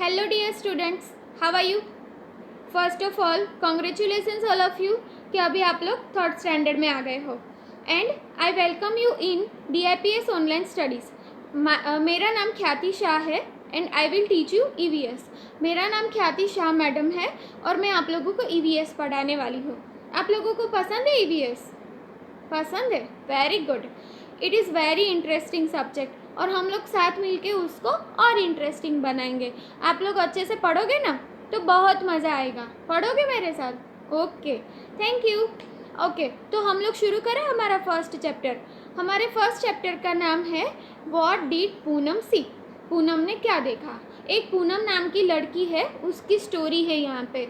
Hello dear students, how are you? First of all congratulations all of you कि अभी आप लोग third standard में आ गए हो and I welcome you in DIPS online studies. मेरा नाम ख्याति शाह है and I will teach you EVS। मेरा नाम ख्याति शाह मैडम है और मैं आप लोगों को EVS पढ़ाने वाली हूँ। आप लोगों को पसंद है EVS? पसंद है? Very good. It is very interesting subject और हम लोग साथ मिलके उसको और इंटरेस्टिंग बनाएंगे। आप लोग अच्छे से पढ़ोगे ना तो बहुत मज़ा आएगा। पढ़ोगे मेरे साथ? Okay, thank you. ओके, तो हम लोग शुरू करें हमारा फर्स्ट चैप्टर। हमारे फर्स्ट चैप्टर का नाम है व्हाट डिड पूनम सी। पूनम ने क्या देखा। एक पूनम नाम की लड़की है, उसकी स्टोरी है यहाँ पे।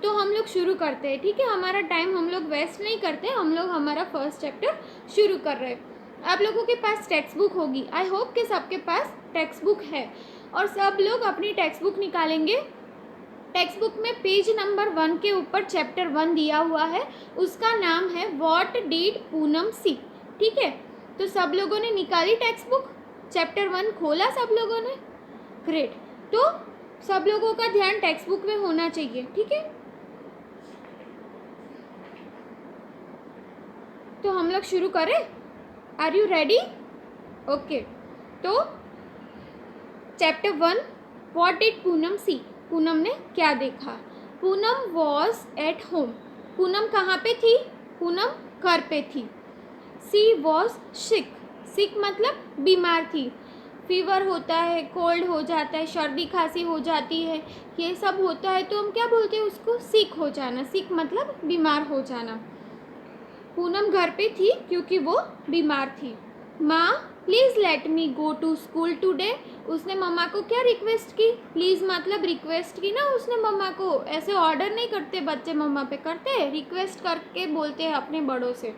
तो हम लोग शुरू करते हैं, ठीक है। हमारा टाइम हम लोग वेस्ट नहीं करते, हम लोग हमारा फर्स्ट चैप्टर शुरू कर रहे हैं। आप लोगों के पास टेक्स्ट बुक होगी, आई होप कि सबके पास टेक्स्ट बुक है और सब लोग अपनी टेक्स्ट बुक निकालेंगे। टेक्स्ट बुक में पेज नंबर 1 के ऊपर चैप्टर 1 दिया हुआ है, उसका नाम है व्हाट डिड पूनम सी। ठीक है, तो सब लोगों ने निकाली टेक्स्ट बुक, चैप्टर 1 खोला सब लोगों ने। ग्रेट, तो सब लोगों का ध्यान टेक्स्ट बुक में होना चाहिए, ठीक है। तो हम लोग शुरू करें, आर यू रेडी? ओके, तो चैप्टर 1 व्हाट डिड पूनम सी। पूनम ने क्या देखा। Poonam was at home. Poonam कहाँ पे थी? पूनम घर पे थी। सी वॉज सिक। सिक मतलब बीमार थी। फीवर होता है, कोल्ड हो जाता है, सर्दी खांसी हो जाती है, ये सब होता है तो हम क्या बोलते हैं उसको? सिक हो जाना। सिक मतलब बीमार हो जाना। पूनम घर पे थी क्योंकि वो बीमार थी। माँ please let me go to school today. उसने मम्मा को क्या रिक्वेस्ट की? प्लीज़ मतलब रिक्वेस्ट की ना उसने मम्मा को। ऐसे ऑर्डर नहीं करते बच्चे, मम्मा पे करते हैं, रिक्वेस्ट करके बोलते हैं अपने बड़ों से।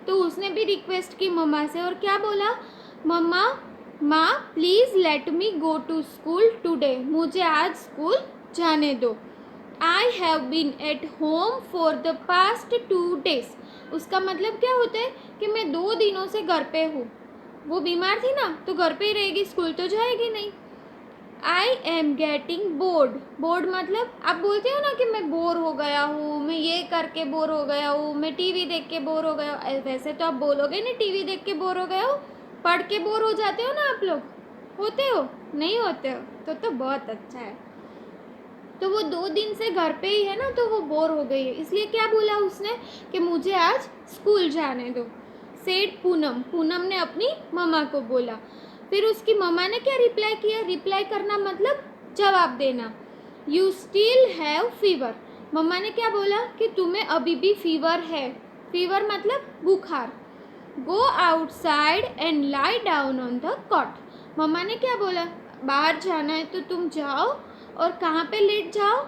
तो उसने भी रिक्वेस्ट की मम्मा से और क्या बोला? मम्मा, माँ please let me go to school today. मुझे आज स्कूल जाने दो। I have been at home for the past 2 days। उसका मतलब क्या होता है कि मैं 2 दिनों से घर पे हूँ। वो बीमार थी ना तो घर पे ही रहेगी, स्कूल तो जाएगी नहीं। I am getting bored. Board मतलब आप बोलते हो ना कि मैं बोर हो गया हूँ, मैं ये करके बोर हो गया हूँ, मैं टीवी देख के बोर हो गया हूँ। वैसे तो आप बोलोगे नहीं टीवी देख के बोर हो गए हो, पढ़ के बोर हो जाते हो ना आप लोग। होते हो? नहीं होते हो तो बहुत अच्छा है। तो वो 2 दिन से घर पे ही है ना तो वो बोर हो गई है, इसलिए क्या बोला उसने कि मुझे आज स्कूल जाने दो। सेड पूनम। पूनम ने अपनी मम्मा को बोला। फिर उसकी मम्मा ने क्या रिप्लाई किया? रिप्लाई करना मतलब जवाब देना। You still have fever. मम्मा ने क्या बोला कि तुम्हें अभी भी फीवर है। फीवर मतलब बुखार। Go outside and lie down on the cot. मम्मा ने क्या बोला? बाहर जाना है तो तुम जाओ और कहाँ पे लेट जाओ?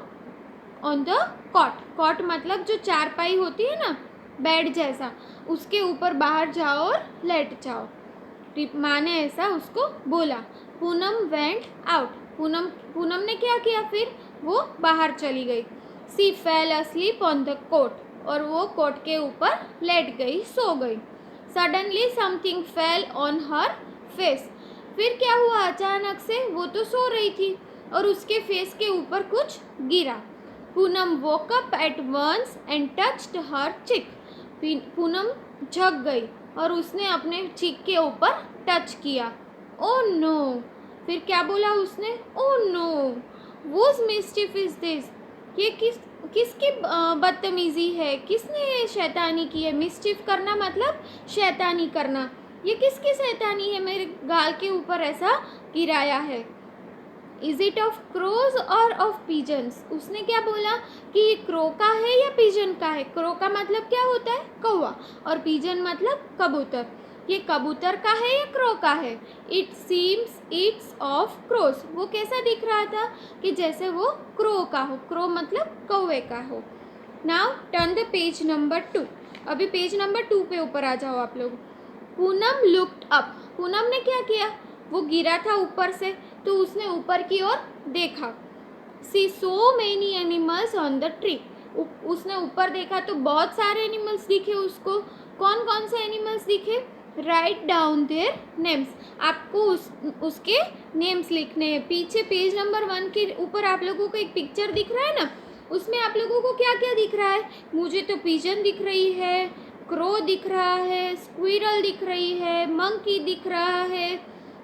On the cot. कॉट मतलब जो चारपाई होती है ना, बेड जैसा, उसके ऊपर बाहर जाओ और लेट जाओ। माँ ने ऐसा उसको बोला। Poonam went out. पूनम ने क्या किया? फिर वो बाहर चली गई। She fell asleep on the cot. और वो कोट के ऊपर लेट गई, सो गई। Suddenly something fell on her face. फिर क्या हुआ? अचानक से वो तो सो रही थी और उसके फेस के ऊपर कुछ गिरा। Poonam woke up at once and touched her cheek. Poonam जग गई और उसने अपने चीक के ऊपर टच किया। Oh no. फिर क्या बोला उसने? Oh no, whose mischief is this. ये किसकी बदतमीजी है? किसने शैतानी की है? मिस्चिफ करना मतलब शैतानी करना। ये किसकी शैतानी है? मेरे गाल के ऊपर ऐसा गिराया है। इज इट ऑफ क्रोज और ऑफ पिजन्स। उसने क्या बोला कि ये क्रो का है या पिजन का है? क्रो का मतलब क्या होता है? कौवा। और पिजन मतलब कबूतर। ये कबूतर का है या क्रो का है? It seems it's of crows. वो कैसा दिख रहा था? कि जैसे वो क्रो का हो। क्रो मतलब कौवे का हो। Now turn the page number 2। अभी पेज नंबर 2 पे ऊपर आ जाओ आप लोग। Poonam looked up. पूनम ने क्या किया? वो गिरा था ऊपर से तो उसने ऊपर की ओर देखा। She saw many animals on the tree. उसने ऊपर देखा तो बहुत सारे एनिमल्स दिखे उसको। कौन कौन से एनिमल्स दिखे? राइट डाउन देयर नेम्स, आपको उसके नेम्स लिखने हैं। पीछे पेज नंबर 1 के ऊपर आप लोगों को एक पिक्चर दिख रहा है ना, उसमें आप लोगों को क्या क्या दिख रहा है? मुझे तो पिजन दिख रही है, क्रो दिख रहा है, स्क्विरल दिख रही है, मंकी दिख रहा है,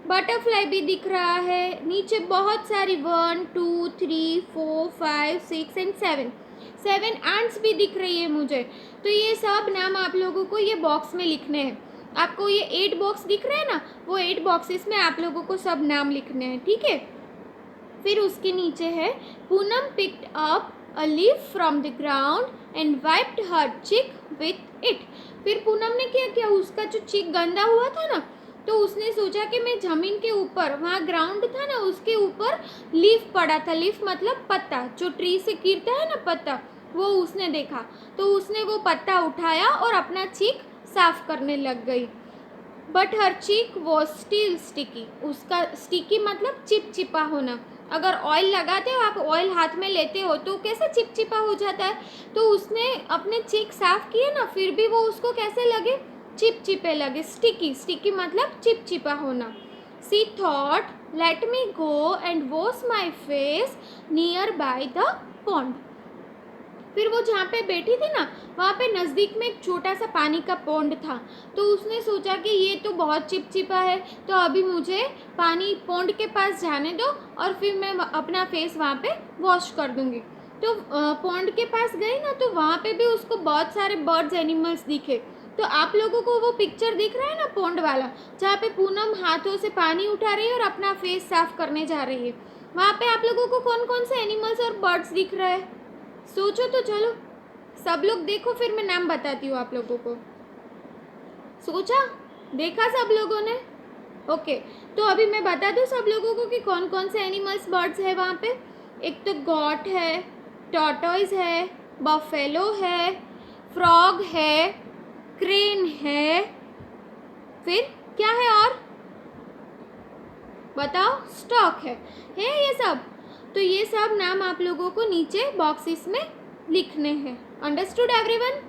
बटरफ्लाई भी दिख रहा है, नीचे बहुत सारी 1 2 3 4 5 6 एंड 7 एंट्स भी दिख रही है मुझे। तो ये सब नाम आप लोगों को ये बॉक्स में लिखने हैं। आपको ये 8 बॉक्स दिख रहे हैं ना, वो 8 बॉक्सेस में आप लोगों को सब नाम लिखने हैं, ठीक है। फिर उसके नीचे है Poonam picked up a leaf from the ground and wiped her cheek with it. फिर पूनम ने क्या किया, उसका जो चिक गंदा हुआ था ना, तो उसने सोचा कि मैं ज़मीन के ऊपर, वहाँ ग्राउंड था ना, उसके ऊपर लीफ पड़ा था। लीफ मतलब पत्ता, जो ट्री से गिरता है ना पत्ता, वो उसने देखा, तो उसने वो पत्ता उठाया और अपना चीक साफ करने लग गई। But her cheek was still sticky, उसका स्टिकी मतलब चिपचिपा होना। अगर ऑयल लगाते हो आप, ऑयल हाथ में लेते हो तो कैसे चिपचिपा हो जाता है, तो उसने अपने चीक साफ किए ना, फिर भी वो उसको कैसे लगे, चिपचिपे लगे। स्टिकी, स्टिकी मतलब चिपचिपा होना। She thought let me go and wash my face near by the pond. फिर वो जहाँ पे बैठी थी ना, वहाँ पे नज़दीक में एक छोटा सा पानी का पॉन्ड था, तो उसने सोचा कि ये तो बहुत चिपचिपा है, तो अभी मुझे पानी पॉन्ड के पास जाने दो और फिर मैं अपना फेस वहाँ पे वॉश कर दूँगी। तो पॉन्ड के पास गई ना, तो वहाँ पे भी उसको बहुत सारे बर्ड्स एनिमल्स दिखे। तो आप लोगों को वो पिक्चर दिख रहा है ना पॉन्ड वाला, जहाँ पे पूनम हाथों से पानी उठा रही है और अपना फेस साफ करने जा रही है, वहाँ पे आप लोगों को कौन कौन से एनिमल्स और बर्ड्स दिख रहा है? सोचो तो, चलो सब लोग देखो, फिर मैं नाम बताती हूँ आप लोगों को। सोचा, देखा सब लोगों ने? ओके, तो अभी मैं बता दूँ सब लोगों को कि कौन कौन से एनिमल्स बर्ड्स है वहाँ पे। एक तो गॉट है, टॉर्टोइज है, बफेलो है, फ्रॉग है, क्रेन है, फिर क्या है और बताओ? स्टॉक है ये सब। तो ये सब नाम आप लोगों को नीचे बॉक्सेस में लिखने हैं। Understood everyone?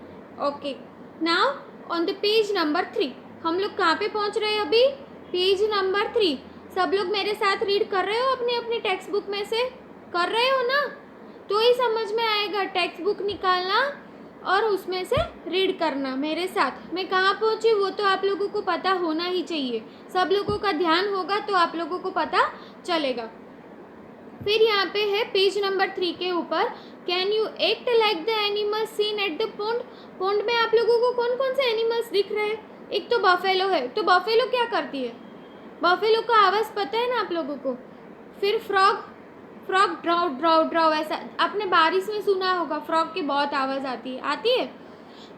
Okay, now on the page number 3 हम लोग कहाँ पे पहुँच रहे हैं अभी? Page number 3। सब लोग मेरे साथ रीड कर रहे हो अपनी अपनी टेक्स्ट बुक में से? कर रहे हो ना? तो ही समझ में आएगा। टेक्स्ट बुक निकालना और उसमें से रीड करना मेरे साथ। मैं कहाँ पहुँची वो तो आप लोगों को पता होना ही चाहिए। सब लोगों का ध्यान होगा तो आप लोगों को पता चलेगा। फिर यहाँ पे है पेज नंबर 3 के ऊपर, can you act like the animals seen at the pond. Pond में आप लोगों को कौन कौन से एनिमल्स दिख रहे हैं? एक तो बफेलो है, तो बफेलो क्या करती है? बफेलो का आवाज़ पता है ना आप लोगों को। फिर frog, frog draw draw draw, ऐसा आपने बारिश में सुना होगा, फ्रॉग की बहुत आवाज़ आती है।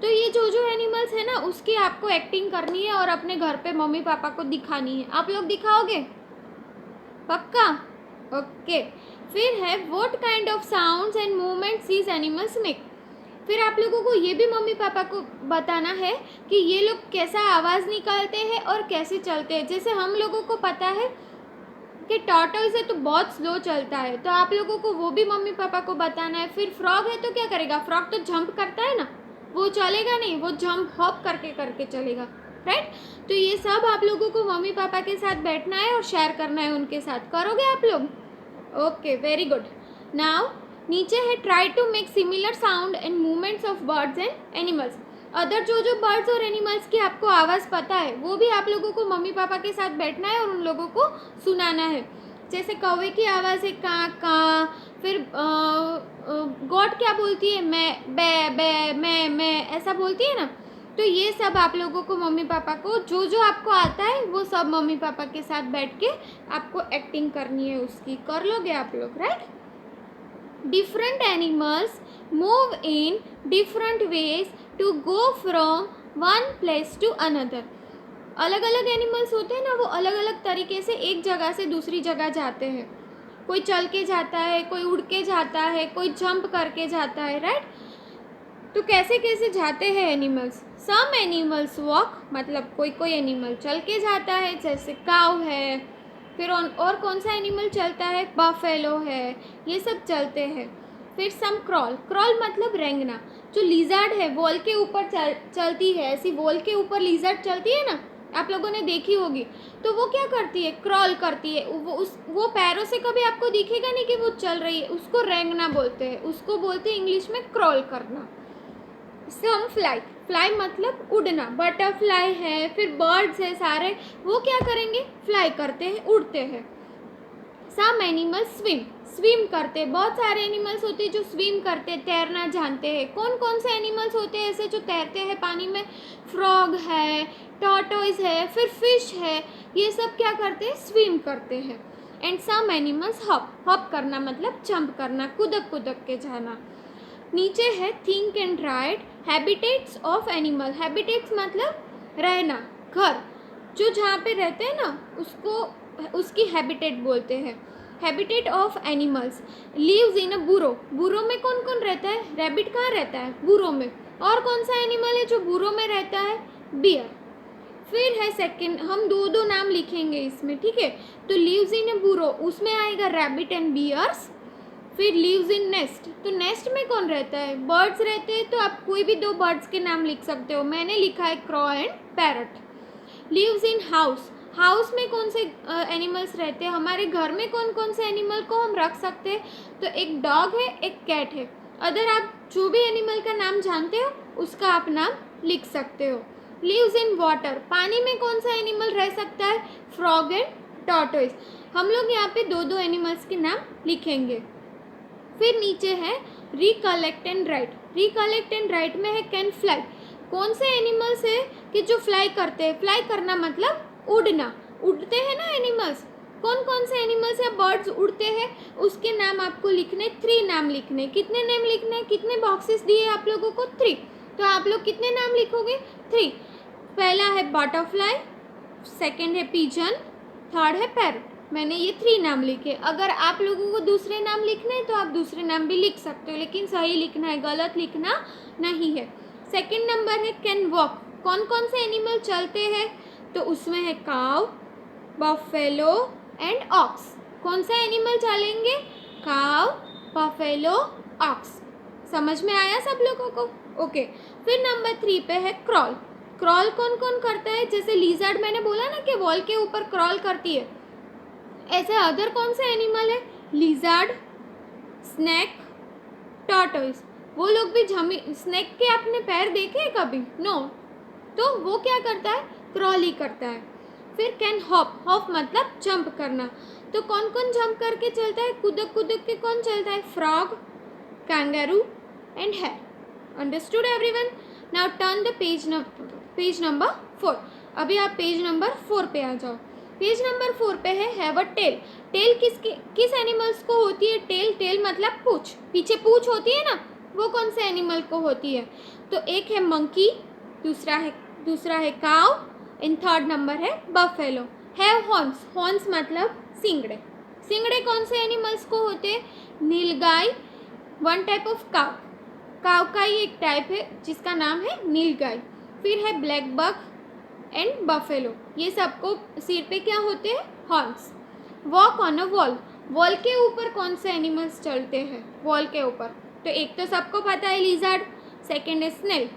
तो ये जो जो एनिमल्स है ना, उसकी आपको एक्टिंग करनी है और अपने घर पे मम्मी पापा को दिखानी है। आप लोग दिखाओगे? पक्का? ओके। फिर है what kind of sounds and movements these animals make. फिर आप लोगों को ये भी मम्मी पापा को बताना है कि ये लोग कैसा आवाज़ निकालते हैं और कैसे चलते हैं। जैसे हम लोगों को पता है कि टॉर्टोइज है तो बहुत स्लो चलता है, तो आप लोगों को वो भी मम्मी पापा को बताना है। फिर फ्रॉग है तो क्या करेगा? फ्रॉग तो जंप करता है ना, वो चलेगा नहीं, वो जंप हॉप करके करके चलेगा, राइट। तो ये सब आप लोगों को मम्मी पापा के साथ बैठना है और शेयर करना है उनके साथ। करोगे आप लोग? Okay, very good. नाउ नीचे है try to make similar sound and movements of birds and animals. Other जो जो बर्ड्स और एनिमल्स की आपको आवाज़ पता है वो भी आप लोगों को मम्मी पापा के साथ बैठना है और उन लोगों को सुनाना है। जैसे कौवे की आवाज़ है kaa kaa, फिर गॉड क्या बोलती है? मैं, बे बे, मैं, ऐसा बोलती है ना। तो ये सब आप लोगों को मम्मी पापा को जो जो आपको आता है वो सब मम्मी पापा के साथ बैठ के आपको एक्टिंग करनी है उसकी। कर लोगे आप लोग, right. Different animals move in different ways to go from one place to another. अलग अलग एनिमल्स होते हैं ना, वो अलग अलग तरीके से एक जगह से दूसरी जगह जाते हैं। कोई चल के जाता है, कोई उड़ के जाता है, कोई जंप करके जाता है, राइट। तो कैसे कैसे जाते हैं एनिमल्स? सम एनिमल्स वॉक, मतलब कोई कोई एनिमल चल के जाता है, जैसे काऊ है। फिर और कौन सा एनिमल चलता है? बफेलो है, ये सब चलते हैं। फिर सम क्रॉल, क्रॉल मतलब रेंगना। जो लिजर्ड है वॉल के ऊपर चलती है, ऐसी वॉल के ऊपर लिजर्ड चलती है ना, आप लोगों ने देखी होगी, तो वो क्या करती है, क्रॉल करती है। वो पैरों से कभी आपको दिखेगा नहीं कि वो चल रही है, उसको रेंगना बोलते हैं, उसको बोलते हैं इंग्लिश में क्रॉल करना। सम फ्लाई, फ्लाई मतलब उड़ना, बटरफ्लाई है, फिर बर्ड्स है सारे, वो क्या करेंगे, फ्लाई करते हैं, उड़ते हैं। सम एनिमल्स स्विम, स्विम करते, बहुत सारे एनिमल्स होते हैं जो स्विम करते, तैरना जानते हैं। कौन कौन से एनिमल्स होते हैं ऐसे जो तैरते हैं पानी में, फ्रॉग है, टॉर्टोइज है, फिर फिश है, ये सब क्या करते हैं, स्विम करते हैं। And some animals hop, hop करना मतलब जंप करना, कूदक कूदक के जाना। नीचे है think and right habitats of animal, habitats मतलब रहना, घर, जो जहाँ पे रहते हैं ना उसको उसकी हैबिटेट बोलते हैं। Habitat of animals, lives in a burrow, burrow में कौन कौन रहता है, रैबिट कहाँ रहता है, बुरो में। और कौन सा एनिमल है जो बुरो में रहता है, बियर। फिर है सेकंड, हम दो दो नाम लिखेंगे इसमें, ठीक है। तो लिव्स इन अ बुरो, उसमें आएगा रैबिट एंड बियर्स। फिर लिव्स इन नेस्ट, तो नेस्ट में कौन रहता है, बर्ड्स रहते हैं, तो आप कोई भी दो बर्ड्स के नाम लिख सकते हो, मैंने लिखा है crow and parrot. Lives in house, house में कौन से एनिमल्स रहते हैं, हमारे घर में कौन कौन से एनिमल को हम रख सकते हैं, तो एक डॉग है, एक कैट है। अगर आप जो भी एनिमल का नाम जानते हो उसका आप नाम लिख सकते हो। लिव्स इन वाटर, पानी में कौन सा एनिमल रह सकता है, फ्रॉग एंड टॉर्टोइज। हम लोग यहाँ पे दो दो एनिमल्स के नाम लिखेंगे। फिर नीचे है recollect and right, recollect and right में है कैन फ्लाई, कौन से एनिमल्स है कि जो फ्लाई करते हैं, फ्लाई करना मतलब उड़ना, उड़ते हैं ना एनिमल्स, कौन कौन से एनिमल्स या बर्ड्स उड़ते हैं, उसके नाम आपको लिखने, 3 नाम लिखने। कितने नाम लिखने, कितने बॉक्सेस दिए आप लोगों को, 3, तो आप लोग कितने नाम लिखोगे, 3। पहला है बटरफ्लाई, सेकेंड है पिजन, थर्ड है पैरट। मैंने ये 3 नाम लिखे। अगर आप लोगों को दूसरे नाम लिखने हैं तो आप दूसरे नाम भी लिख सकते हो, लेकिन सही लिखना है, गलत लिखना नहीं है। सेकंड नंबर है कैन वॉक, कौन कौन से एनिमल चलते हैं, तो उसमें है काव, बफेलो एंड ऑक्स। कौन सा एनिमल चलेंगे, काव, बफेलो, ऑक्स। समझ में आया सब लोगों को, ओके। फिर नंबर 3 पे है क्रॉल, क्रॉल कौन कौन करता है, जैसे लिजर्ड मैंने बोला ना कि वॉल के ऊपर क्रॉल करती है, ऐसे अदर कौन से एनिमल है, लिजर्ड, स्नेक, टॉर्टोइज। वो लोग भी स्नेक के अपने पैर देखे हैं कभी, नो, तो वो क्या करता है, क्रॉल ही करता है। फिर कैन हॉप, हॉप मतलब जंप करना, तो कौन कौन जंप करके चलता है, कूदक कूदक के कौन चलता है, frog, kangaroo and hare. Understood everyone. Now turn the page number 4। अभी आप पेज नंबर 4 पे आ जाओ। पेज नंबर 4 पे है हैव अ टेल, टेल किस एनिमल्स को होती है, टेल, टेल मतलब पूछ, पीछे पूछ होती है ना, वो कौन से एनिमल को होती है, तो एक है मंकी, दूसरा है काव, इन थर्ड नंबर है बफेलो। हैव हॉर्न्स, हॉर्न्स मतलब सिंगड़े, सिंगड़े कौन से एनिमल्स को होते हैं, नीलगाय, वन टाइप ऑफ काव, काव का ही एक टाइप है जिसका नाम है नीलगाय। फिर है ब्लैक बक एंड बफेलो, ये सबको सिर पे क्या होते हैं, horns. Walk on a wall, wall के ऊपर कौन से एनिमल्स चलते हैं, वॉल के ऊपर, तो एक तो सबको पता है लिजर्ड, सेकेंड है स्नेल,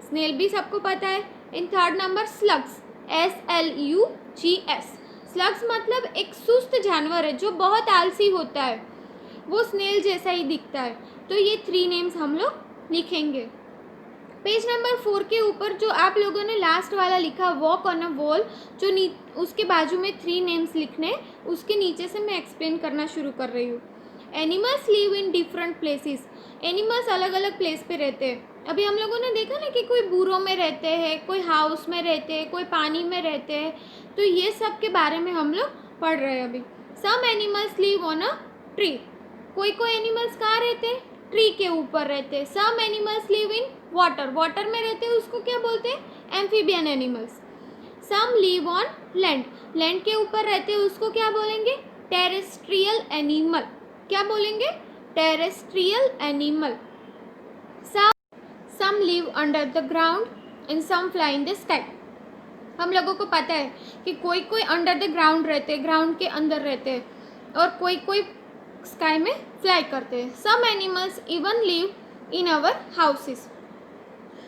स्नेल भी सबको पता है। In third number slugs, SLUGS, slugs मतलब एक सुस्त जानवर है जो बहुत आलसी होता है, वो स्नेल जैसा ही दिखता है। तो ये 3 नेम्स हम लोग लिखेंगे। पेज नंबर 4 के ऊपर जो आप लोगों ने लास्ट वाला लिखा वॉक ऑन अ वॉल, जो उसके बाजू में 3 नेम्स लिखने, उसके नीचे से मैं एक्सप्लेन करना शुरू कर रही हूँ। Animals live in different places, animals अलग अलग प्लेस पे रहते हैं। अभी हम लोगों ने देखा ना कि कोई बुरों में रहते हैं, कोई हाउस में रहते हैं, कोई पानी में रहते हैं, तो ये सब के बारे में हम लोग पढ़ रहे हैं अभी। Some animals live on a tree, कोई कोई एनिमल्स कहाँ रहते हैं, ट्री के ऊपर रहते हैं। Some animals live in water, water में रहते हैं, उसको क्या बोलते हैं, amphibian animals. Some live on land, land के ऊपर रहते हैं, उसको क्या बोलेंगे, टेरेस्ट्रियल एनिमल, क्या बोलेंगे, terrestrial animal. Some live under the ground and some fly in the sky. हम लोगों को पता है कि कोई कोई अंडर द ग्राउंड रहते हैं, ग्राउंड के अंदर रहते हैं, और कोई कोई स्काई में फ्लाई करते हैं। Some animals even live in our houses,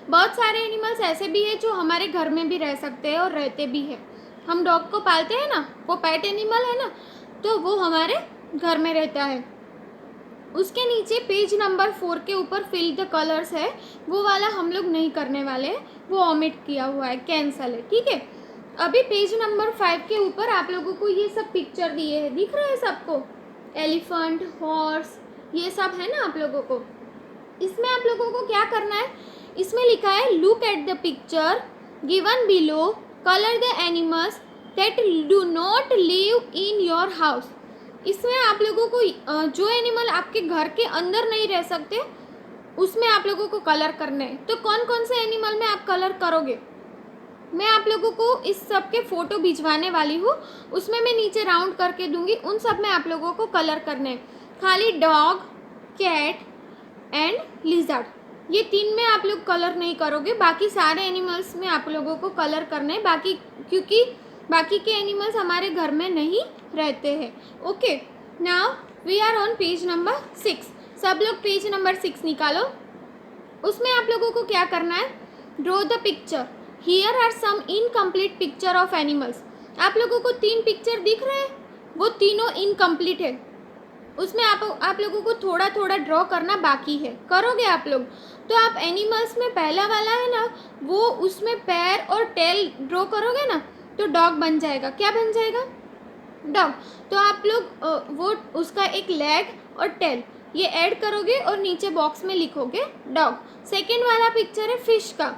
बहुत सारे एनिमल्स ऐसे भी हैं जो हमारे घर में भी रह सकते हैं और रहते भी हैं। हम डॉग को पालते हैं ना, वो पेट एनिमल है ना, तो वो हमारे घर में रहता है। उसके नीचे पेज नंबर 4 के ऊपर फिल द कलर्स है, वो वाला हम लोग नहीं करने वाले हैं, वो ओमिट किया हुआ है, कैंसल है, ठीक है। अभी पेज नंबर 5 के ऊपर आप लोगों को ये सब पिक्चर दिए हैं, दिख रहे हैं सबको? एलिफेंट, हॉर्स, ये सब है ना आप लोगों को। इसमें आप लोगों को क्या करना है, इसमें लिखा है look at the picture given below, colour the animals that do not live in your house. इसमें आप लोगों को जो एनिमल आपके घर के अंदर नहीं रह सकते उसमें आप लोगों को कलर करना है। तो कौन कौन से एनिमल में आप कलर करोगे, मैं आप लोगों को इस सब के फ़ोटो भिजवाने वाली हूँ, उसमें मैं नीचे राउंड करके दूंगी, उन सब में आप लोगों को कलर करने हैं। खाली डॉग, कैट एंड लिजर्ड, ये 3 में आप लोग कलर नहीं करोगे, बाकी सारे एनिमल्स में आप लोगों को कलर करने हैं, बाकी क्योंकि बाकी के एनिमल्स हमारे घर में नहीं रहते हैं। Okay, now we are on page number 6। सब लोग पेज नंबर 6 निकालो। उसमें आप लोगों को क्या करना है, draw the picture, here are some incomplete picture of animals. आप लोगों को 3 पिक्चर दिख रहे हैं, वो तीनों इनकम्प्लीट है, उसमें आप लोगों को थोड़ा थोड़ा ड्रॉ करना बाकी है, करोगे आप लोग। तो आप एनिमल्स में पहला वाला है ना, वो उसमें पैर और टेल ड्रॉ करोगे ना, तो डॉग बन जाएगा। क्या बन जाएगा, डॉग। तो आप लोग वो उसका एक लेग और टेल ये ऐड करोगे और नीचे बॉक्स में लिखोगे डॉग। सेकेंड वाला पिक्चर है फिश का,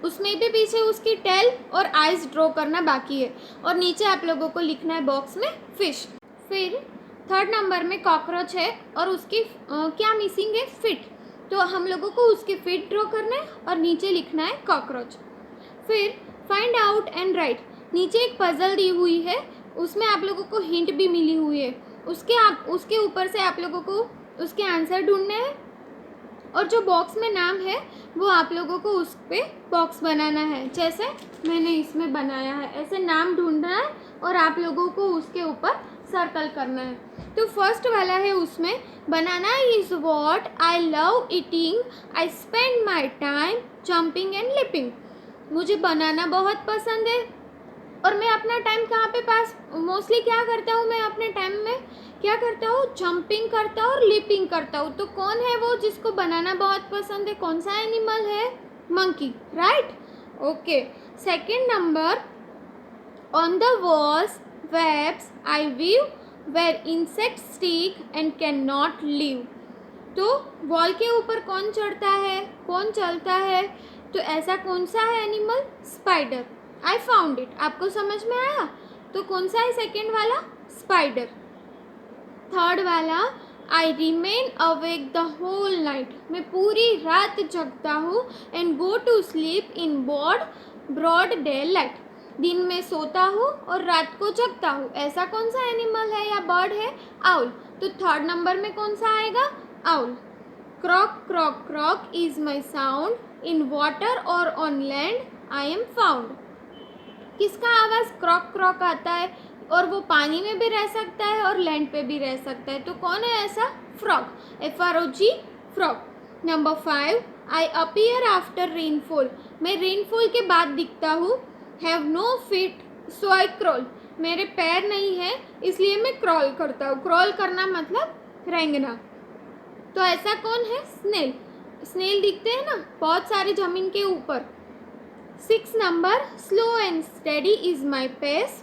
उसमें भी पीछे उसकी टेल और आइज ड्रॉ करना बाकी है, और नीचे आप लोगों को लिखना है बॉक्स में फिश। फिर 3rd नंबर में कॉकरोच है और उसकी क्या मिसिंग है, फिट, तो हम लोगों को उसके फिट ड्रॉ करना है और नीचे लिखना है कॉकरोच। फिर फाइंड आउट एंड राइट, नीचे एक पजल दी हुई है, उसमें आप लोगों को हिंट भी मिली हुई है, उसके ऊपर से आप लोगों को उसके आंसर ढूंढने हैं, और जो बॉक्स में नाम है वो आप लोगों को उस पर बॉक्स बनाना है, जैसे मैंने इसमें बनाया है, ऐसे नाम ढूंढना है और आप लोगों को उसके ऊपर सर्कल करना है। तो फर्स्ट वाला है, उसमें banana is what I love eating, I spend my time jumping and leaping. मुझे बनाना बहुत पसंद है और मैं अपना टाइम कहाँ पे पास मोस्टली क्या करता हूँ, मैं अपने टाइम में क्या करता हूँ, जंपिंग करता हूँ और लिपिंग करता हूँ। तो कौन है वो जिसको बनाना बहुत पसंद है, कौन सा एनिमल है, monkey, right. Okay, second number, on the walls webs I weave where insect stick and can not live. तो वॉल के ऊपर कौन चढ़ता है, कौन चलता है, तो ऐसा कौन सा है animal, spider. I found it, आपको समझ में आया। तो कौन सा है सेकेंड वाला, स्पाइडर। 3rd वाला, I remain awake the whole night, मैं पूरी रात जगता हूँ, and go to sleep in broad day light, दिन में सोता हूँ और रात को जगता हूँ। ऐसा कौन सा एनिमल है या बर्ड है, आउल। तो 3rd नंबर में कौन सा आएगा, owl. Croak croak croak is my sound, in water और on land I am found. किसका आवाज़ क्रॉक क्रॉक आता है, और वो पानी में भी रह सकता है और लैंड पे भी रह सकता है। तो कौन है ऐसा, frog, FROG, frog. Number 5, I appear after rainfall, मैं रेनफॉल के बाद दिखता हूँ। Have no feet so I crawl, मेरे पैर नहीं है इसलिए मैं क्रॉल करता हूँ। क्रॉल करना मतलब रेंगना। तो ऐसा कौन है, स्नेल। स्नेल दिखते हैं ना बहुत सारे ज़मीन के ऊपर। 6 number, slow and steady is my pace,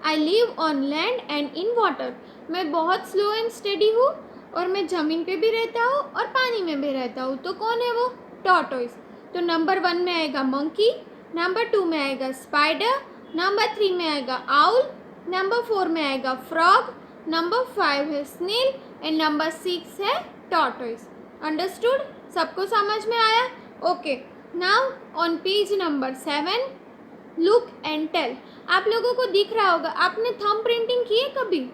I live on land and in water, मैं बहुत स्लो एंड स्टेडी हूँ और मैं ज़मीन पे भी रहता हूँ और पानी में भी रहता हूँ। तो कौन है वो, टॉर्टोइस। तो नंबर 1 में आएगा मंकी, नंबर 2 में आएगा स्पाइडर, नंबर 3 में आएगा आउल, नंबर 4 में आएगा फ्रॉग, नंबर 5 है स्नेल एंड नंबर 6 है टॉर्टोइस। अंडरस्टूड, सबको समझ में आया। Okay, now on page number 7, look and tell. आप लोगों को दिख रहा होगा, आपने थंब प्रिंटिंग की है कभी?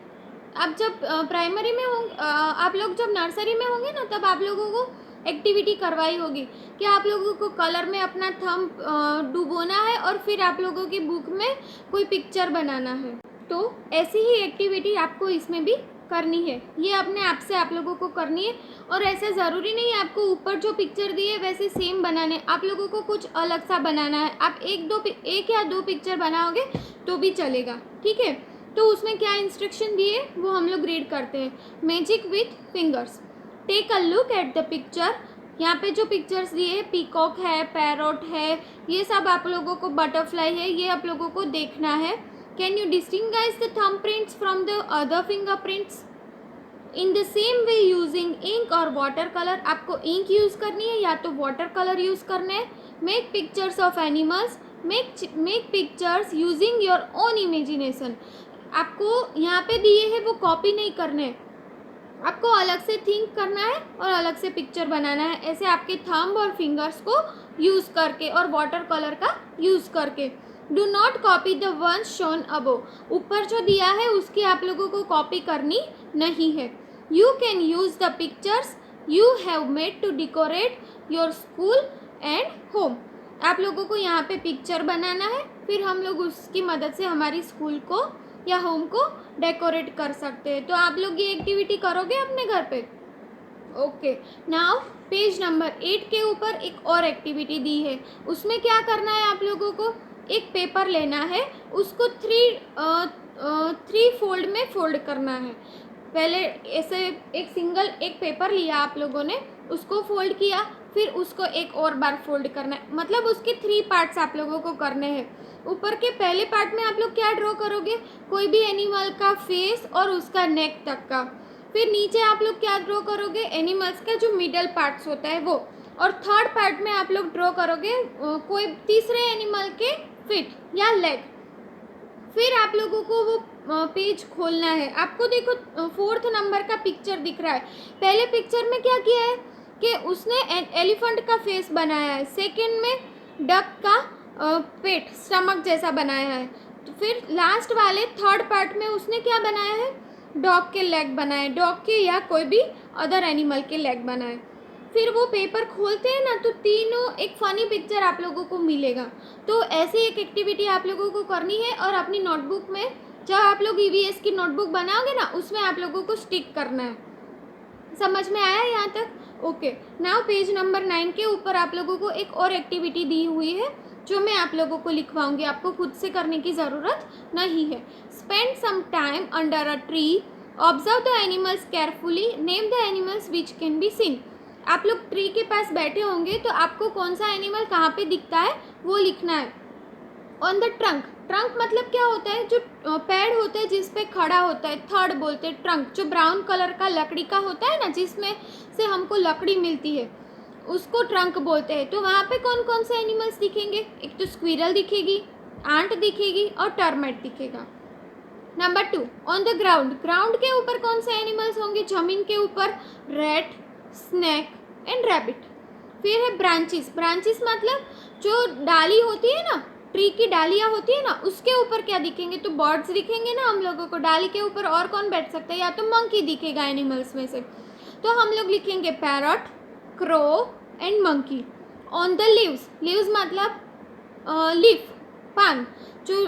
आप जब प्राइमरी में होंगे, आप लोग जब नर्सरी में होंगे ना, तब आप लोगों को एक्टिविटी करवाई होगी कि आप लोगों को कलर में अपना थंब डुबोना है और फिर आप लोगों की बुक में कोई पिक्चर बनाना है। तो ऐसी ही एक्टिविटी आपको इसमें भी करनी है, ये अपने आप से आप लोगों को करनी है। और ऐसा ज़रूरी नहीं है आपको ऊपर जो पिक्चर दी है वैसे सेम बनाने, आप लोगों को कुछ अलग सा बनाना है। आप एक या दो पिक्चर बनाओगे तो भी चलेगा, ठीक है। तो उसमें क्या इंस्ट्रक्शन दिए वो हम लोग रीड करते हैं। Magic with fingers, take a look at the picture. यहाँ पे जो पिक्चर्स दिए है, पीकॉक है, पैरोट है, ये सब आप लोगों को, बटरफ्लाई है, ये आप लोगों को देखना है। Can you distinguish the thumb prints from the other finger prints in the same way using ink और वाटर कलर। आपको इंक यूज़ करनी है या तो वाटर कलर यूज़ करना है। Make pictures of animals, make pictures using your own imagination. आपको यहाँ पे दिए है वो कॉपी नहीं करने, आपको अलग से थिंक करना है और अलग से पिक्चर बनाना है, ऐसे आपके थंब और फिंगर्स को यूज़ करके और वाटर कलर का यूज़ करके। Do not copy the ones shown above, ऊपर जो दिया है उसकी आप लोगों को कॉपी करनी नहीं है। You can use the pictures you have made to decorate your school and home. आप लोगों को यहाँ पे पिक्चर बनाना है, फिर हम लोग उसकी मदद से हमारी स्कूल को या होम को डेकोरेट कर सकते हैं। तो आप लोग ये एक्टिविटी करोगे अपने घर पे? ओके, नाउ पेज नंबर 8 के ऊपर एक और एक्टिविटी दी है। उसमें क्या करना है आप लोगों को, एक पेपर लेना है, उसको थ्री फोल्ड में फोल्ड करना है। पहले ऐसे एक पेपर लिया आप लोगों ने, उसको फोल्ड किया, फिर उसको एक और बार फोल्ड करना है, मतलब उसके 3 पार्ट्स आप लोगों को करने हैं। ऊपर के पहले पार्ट में आप लोग क्या ड्रॉ करोगे, कोई भी एनिमल का फेस और उसका नेक तक का। फिर नीचे आप लोग क्या ड्रॉ करोगे, एनिमल्स का जो मिडल पार्ट्स होता है वो। और थर्ड पार्ट में आप लोग ड्रॉ करोगे कोई तीसरे एनिमल के फीट या लेग। फिर आप लोगों को वो पेज खोलना है। आपको देखो 4th नंबर का पिक्चर दिख रहा है। पहले पिक्चर में क्या किया है कि उसने एलिफेंट का फेस बनाया है, सेकंड में डक का पेट स्टमक जैसा बनाया है, तो फिर लास्ट वाले थर्ड पार्ट में उसने क्या बनाया है, डॉग के लेग बनाए, डॉग के या कोई भी अदर एनिमल के लेग बनाए। फिर वो पेपर खोलते हैं ना तो तीनों एक फ़नी पिक्चर आप लोगों को मिलेगा। तो ऐसे एक एक्टिविटी आप लोगों को करनी है और अपनी नोटबुक में, जब आप लोग ईवीएस की नोटबुक बनाओगे ना उसमें आप लोगों को स्टिक करना है। समझ में आया यहाँ तक? ओके, नाउ पेज नंबर 9 के ऊपर आप लोगों को एक और एक्टिविटी दी हुई है जो मैं आप लोगों को लिखवाऊंगी, आपको खुद से करने की ज़रूरत नहीं है। Spend some time under a tree, observe the animals carefully, name the animals which can be seen. आप लोग ट्री के पास बैठे होंगे तो आपको कौन सा एनिमल कहाँ पे दिखता है वो लिखना है। ऑन द ट्रंक, ट्रंक मतलब क्या होता है, जो पेड़ होता है जिस पे खड़ा होता है, थर्ड बोलते हैं ट्रंक, जो ब्राउन कलर का लकड़ी का होता है ना जिसमें से हमको लकड़ी मिलती है उसको ट्रंक बोलते हैं। तो वहाँ पे कौन कौन से एनिमल्स दिखेंगे, एक तो स्क्विरल दिखेगी, आंट दिखेगी और टर्माइट दिखेगा। Number 2, on the ground, ground के ऊपर कौन से एनिमल्स होंगे, जमीन के ऊपर रैट, स्नैक एंड रैबिट। फिर है ब्रांचेस, ब्रांचेस मतलब जो डाली होती है ना, ट्री की डालियाँ होती है ना, उसके ऊपर क्या दिखेंगे, तो बर्ड्स दिखेंगे ना हम लोगों को। डाली के ऊपर और कौन बैठ सकता है, या तो मंकी दिखेगा एनिमल्स में से, तो हम लोग लिखेंगे parrot, crow and monkey. On the leaves, leaves मतलब लीफ, पान, जो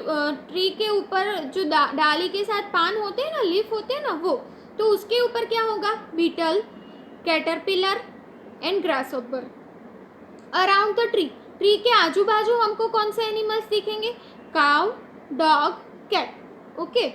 ट्री के ऊपर जो डाली के साथ पान होते हैं ना, लीफ होते हैं ना वो, तो उसके ऊपर क्या होगा, beetle, caterpillar and grasshopper. Around the tree, tree के आजू बाजू हमको कौन से एनिमल्स दिखेंगे, काउ, डॉग, कैट। ओके,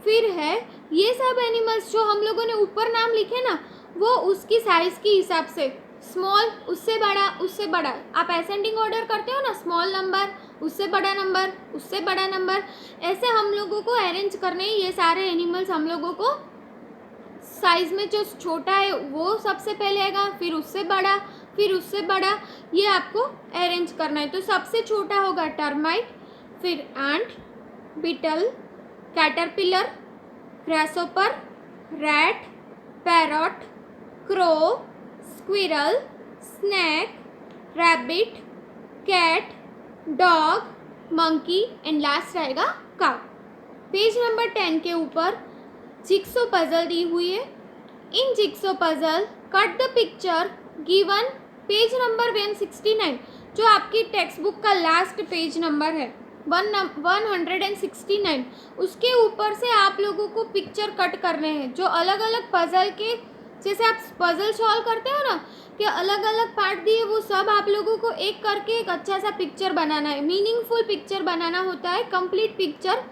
फिर है ये सब एनिमल्स जो हम लोगों ने ऊपर नाम लिखे ना, वो उसकी साइज के हिसाब से, स्मॉल उससे बड़ा, उससे बड़ा, आप असेंडिंग ऑर्डर करते हो ना, स्मॉल नंबर उससे बड़ा नंबर, उससे बड़ा नंबर, ऐसे हम लोगों को अरेंज करने हैं। ये सारे एनिमल्स हम लोगों को साइज में जो छोटा है वो सबसे पहले आएगा, फिर उससे बड़ा, फिर उससे बड़ा, ये आपको अरेंज करना है। तो सबसे छोटा होगा टर्माइट, फिर ant, beetle, caterpillar, grasshopper, rat, parrot, crow, squirrel, snake, rabbit, cat, dog, monkey and last आएगा काउ। पेज नंबर 10 के ऊपर जिक्सो पजल दी हुई है। In jigsaw puzzle cut the picture given, page number 169, जो आपकी टेक्स्ट बुक का last page number है। 169 उसके ऊपर से आप लोगों को पिक्चर कट करने हैं जो अलग अलग पजल के, जैसे आप पजल सॉल्व करते हो ना कि अलग अलग पार्ट दिए, वो सब आप लोगों को एक करके एक अच्छा सा पिक्चर बनाना है, मीनिंगफुल पिक्चर बनाना होता है, कंप्लीट पिक्चर।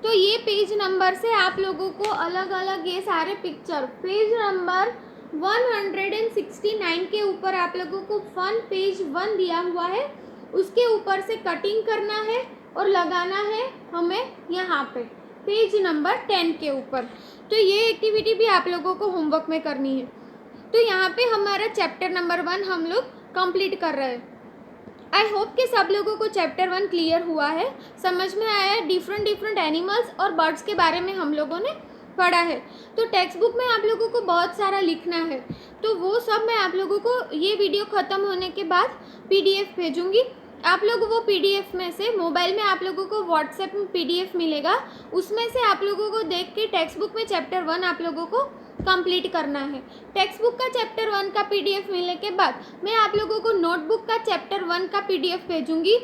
तो ये पेज नंबर से आप लोगों को अलग अलग ये सारे पिक्चर, पेज नंबर 169 के ऊपर आप लोगों को पेज 1 दिया हुआ है, उसके ऊपर से कटिंग करना है और लगाना है हमें यहाँ पे पेज नंबर 10 के ऊपर। तो ये एक्टिविटी भी आप लोगों को होमवर्क में करनी है। तो यहाँ पे हमारा चैप्टर नंबर 1 हम लोग कंप्लीट कर रहे हैं। आई होप कि सब लोगों को चैप्टर 1 क्लियर हुआ है, समझ में आया है। डिफरेंट एनिमल्स और बर्ड्स के बारे में हम लोगों ने पढ़ा है। तो टेक्स्ट बुक में आप लोगों को बहुत सारा लिखना है, तो वो सब मैं आप लोगों को ये वीडियो ख़त्म होने के बाद PDF भेजूँगी। आप लोग वो PDF में से, मोबाइल में आप लोगों को व्हाट्सएप में PDF मिलेगा, उसमें से आप लोगों को देख के टेक्स्ट बुक में चैप्टर 1 आप लोगों को कंप्लीट करना है। टेक्स्ट बुक का चैप्टर 1 का PDF मिलने के बाद मैं आप लोगों को नोटबुक का चैप्टर 1 का PDF भेजूँगी।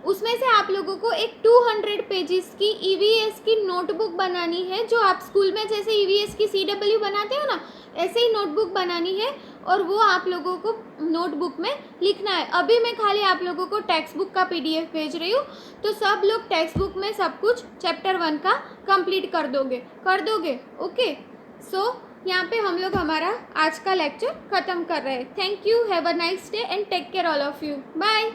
उसमें से आप लोगों को एक 200 पेजेस की EVS की नोटबुक बनानी है, जो आप स्कूल में जैसे EVS की CW बनाते हो ना, ऐसे ही नोटबुक बनानी है और वो आप लोगों को नोटबुक में लिखना है। अभी मैं खाली आप लोगों को टेक्स्ट बुक का PDF भेज रही हूँ, तो सब लोग टेक्स्ट बुक में सब कुछ चैप्टर 1 का कंप्लीट कर दोगे। ओके, सो यहाँ पे हम लोग हमारा आज का लेक्चर ख़त्म कर रहे हैं। Thank you, have a nice day and take care all of you, bye.